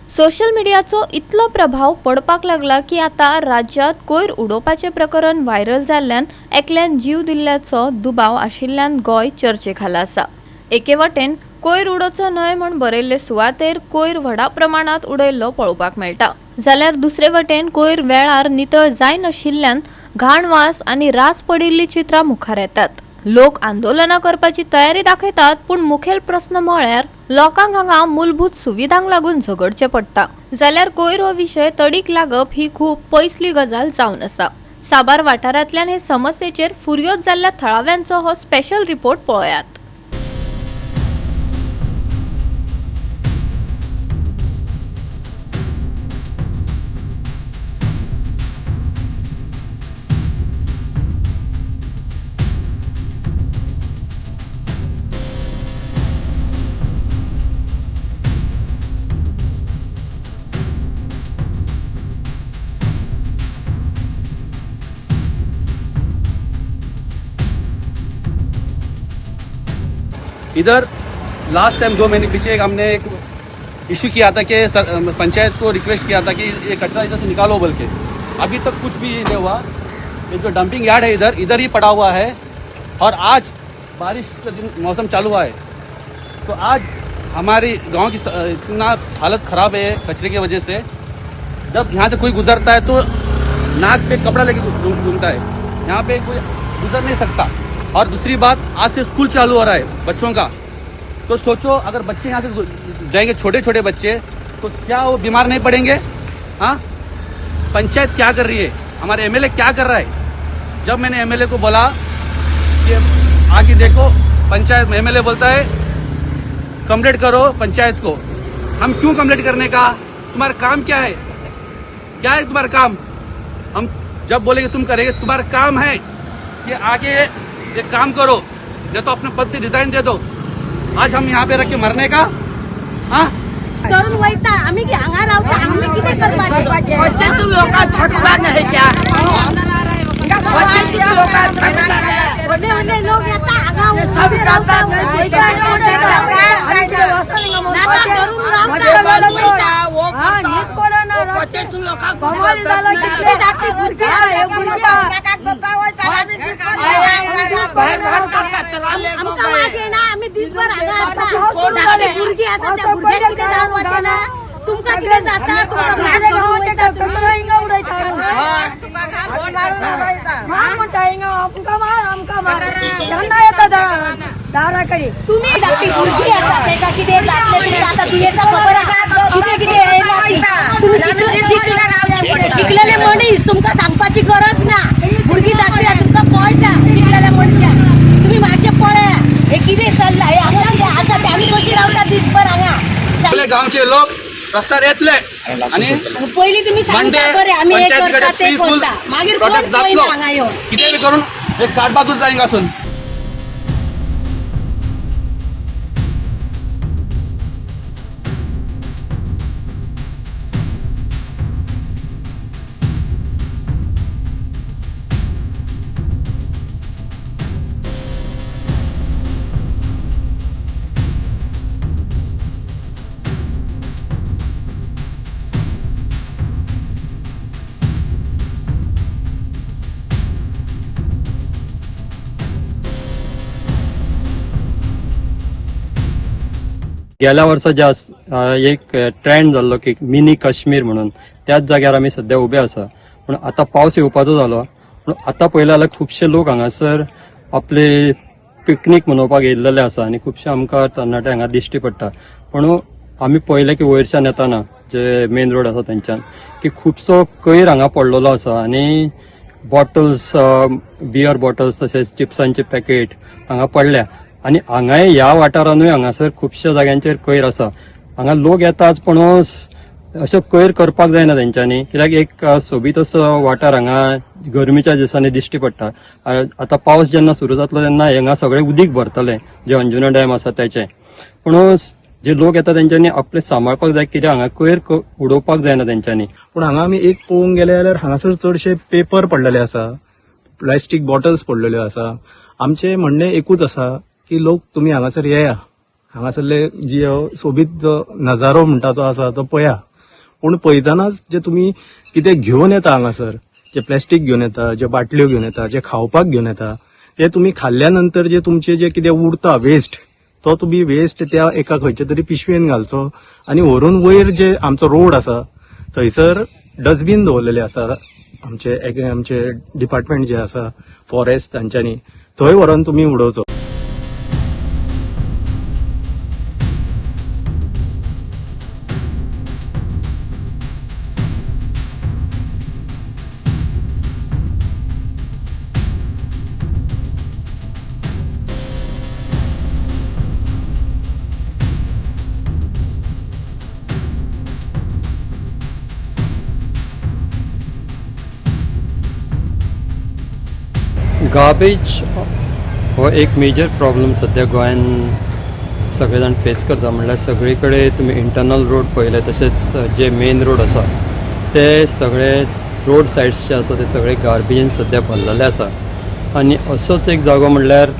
Social मीडियाचो इतलो प्रभाव पडपाक लागला की आता राज्यात कोयर उडोवपाचे प्रकरण व्हायरल जाल्ल्यान एकल्यान जीव दिल्ल्याचो दुबाव आशिल्ल्यान गोंय चर्चेखाला आसा। एके वटेन कोयर उडोवचो न्हय म्हूण बरयल्ले सुवातेर कोयर व्हडा प्रमाणात उडयल्लो पळोवपाक मेळटा, जाल्यार दुसरे वटेन कोयर वेळार नितळ जाय नाशिल्ल्यान घाण वास आनी रास पडिल्ली चित्रां मुखार येतात। लोक आंदोलनां करपाची तयारी दाखयतात, पूण मुखेल प्रश्न म्हळ्यार लोकांक हांगा मूलभूत सुविधांक लागून झगडचें पडटा, जाल्यार कोयर हो विशय तडीक लागप ही खूब पयसली गजाल जावन आसा। साबार वाठारांतल्यान हे समस्येचेर फुर्योज जाल्ल्या थळाव्यांचो हो स्पेशल रिपोर्ट पळयात। इधर लास्ट टाइम 2 महीने पीछे हमने एक इश्यू किया था कि पंचायत को रिक्वेस्ट किया था कि ये कचरा इधर से निकालो बोल के। अभी तक कुछ भी नहीं हुआ। ये जो डंपिंग यार्ड है इधर ही पड़ा हुआ है। और आज बारिश का दिन मौसम चालू हुआ है, तो आज हमारी गांव की इतना हालत खराब है कचरे की वजह से। जब यहाँ से कोई गुजरता है तो नाक पे कपड़ा लेके घूमता है, यहाँ पे कोई गुजर नहीं सकता। और दूसरी बात, आज से स्कूल चालू हो रहा है बच्चों का, तो सोचो अगर बच्चे यहाँ से जाएंगे, छोटे छोटे बच्चे, तो क्या वो बीमार नहीं पड़ेंगे? हाँ, पंचायत क्या कर रही है, हमारे एमएलए क्या कर रहा है? जब मैंने एमएलए को बोला कि आके देखो, पंचायत एमएलए बोलता है कंप्लेंट करो पंचायत को। हम क्यों कंप्लेंट करने का? तुम्हारा काम क्या है? क्या है तुम्हारा काम? हम जब बोलेंगे तुम करेंगे, तुम्हारा काम है कि आगे ये काम करो, या तो अपने पद से रिजाइन दे दो। आज हम यहाँ पे रख के मरने का? हाँ, करून वैता आम्ही की हांगा रावता, आम्ही किती करपाचे? तू लोकांत थकला नाही क्या? वडे लोक येता हांगा उभी रावता, आमकां मागे ना, आम्ही दिसभर हांगा आसता, भुरगीं आसा त्या भुरग्यांक कितें जावन वचना ना, तुमकां कितें जाता? तुमकां भायर करून वयता, तुमकां हिंगा उडयता, मार म्हणटा हिंगा आमकां मार धंदा येता दाराकडे। तुम्ही धाकटी भुरगीं आसा तेका कितें जातलें तुमी आतां दुयेंसां खबर आसा कितें तुम्ही शिकलेले मनीस, तुमकां सांगपाची गरज ना। भुरगीं धाकटी तुमकां कळटा शिकलेल्या मनशाक। तुम्ही मातशें पळया हे कितें चल्लां, हे हांगा कितें आसा ते आमी कशी रावता दिसभर हांगा। गावचे लोक रस्त्यार येतले आणि पयलीं तुमी सांगता बरें आमी हे करता ते करता, मागीर कोण पळयना हांगा येवन। कितें बी करून एक काडपाकूच जाय हांगासून। गेल्या वर्सा एक ट्रेंड जाल्लो की मिनी काश्मीर म्हणून, त्याच जाग्यार आमी सध्या उबे आसा। पूण आता पावस येवपाचो जालो, पूण आता पळयलें जाल्यार खुबशे लोक हांगासर आपले पिकनीक मनोवपाक येयल्लेले आसा आणि खुबशे आमकां तरणाटे हांगा दिश्टी पडटा। पूण आमी पळयलें की वयरच्यान येताना जे मेन रोड आसा थंयच्यान की खुबसो कोयर हांगा पडलेलो आसा आणि बॉटल्स, बियर बॉटल्स तशेंच चिप्सांचे पॅकेट हांगा पडल्या। आणि हांगाय ह्या वाठारांनूय हांगासर खुबश्या जाग्यांचेर कोयर आसा। हांगा लोक येतात पण अशें कोयर करपाक जायना तेंच्यांनी, कित्याक एक सोबीत असो वाठार हांगा गरमीच्या दिसांनी दिश्टी पडटा। आता पावस जेन्ना सुरू जातलो तेन्ना हांगा सगळें उदीक भरतलें, जे अंजुना डॅम आसा त्याचें। पूण जे लोक येतात तेंच्यांनी आपले सांबाळपाक जाय, कित्याक हांगा कोयर उडोवपाक जायना तेंच्यांनी। पूण हांगा आमी एक पळोवंक गेले जाल्यार हांगासर चडशे पेपर पडलेले आसा, प्लास्टीक बॉटल्स पडलेल्यो आसा। आमचें म्हणणें एकूच आसा की लोक तुम्ही हांगासर येया, हांगासरले जी सोबीत नजारो म्हणटा तो आसा तो पळया। पूण पळयतानाच जे तुमी कितें घेवन येता हांगासर, जे प्लॅस्टीक घेवन येता, जे बाटल्यो घेवन येता, जे खावपाक घेवन येता, ते तुमी खाल्ल्या नंतर जे तुमचे जे कितें उरता वेस्ट, तो तुमी वेस्ट त्या एका खंयच्या तरी पिशवेन घालचो आनी व्हरून वयर जे आमचो रोड आसा थंयसर डस्टबीन दवरलेले आसा आमचे डिपार्टमेंट जे आसा फॉरेस्ट तांच्यांनी, थंय व्हरून तुमी उडोवचो. गार्बेज हो एक मेजर प्रॉब्लेम सध्या गोंयान सगळे जाण फेस करता. म्हणल्यार सगळे कडेन तुमी इंटरनल रोड पळयले, तशेंच जे मेन रोड आसा ते सगळे रोड सायड्स जे आसा ते सगळे गार्बेजीन सध्या भरलेले आसा. आनी असोच एक जागो म्हणल्यार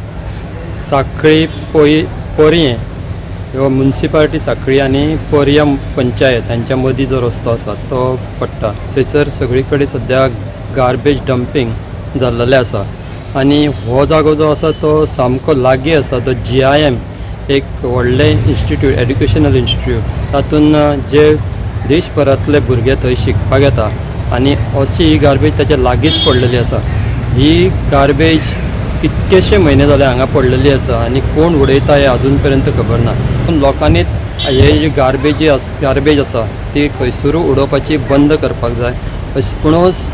सांखळी पोरये ह्यो म्युनिसिपालिटी सांखळी आनी पोरया पंचायत हांच्या मदीं जो रस्तो आसा तो पडटा. थंयसर सगळे कडेन सद्या गार्बेज डंपींग जाल्लेलें आसा. आनी हो जागो जो आसा तो सामको लागीं आसा. तो GIM एक व्हडलें इन्स्टिट्यूट, एड्युकेशनल इन्स्टिट्यूट, तातूंत जे देशभरांतले भुरगे थंय शिकपाक येता आनी अशी ही गार्बेज ताच्या लागींच पडलेली आसा. ही गार्बेज कितकेशे म्हयने जाले हांगा पडलेली आसा आनी कोण उडयता हें अजून पर्यंत खबर ना. पूण लोकांनी हे जी गार्बेज आसा ती खंयसरूय उडोवपाची बंद करपाक जाय. पुणूच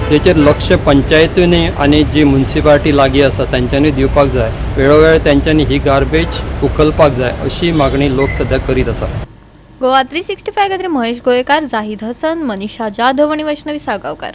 तेचेर लक्ष पंचायतींनी आनी जी म्युनिसिपालिटी लागीं आसा तांच्यांनी दिवपाक जाय. वेळोवेळ तांच्यांनी ही गार्बेज उखलपाक जाय अशी मागणी लोक सध्या करीत आसा. गोवा 365 खातीर महेश गोयेकार, जाहीद हसन, मनीषा जाधव आनी वैष्णवी साळगांवकार.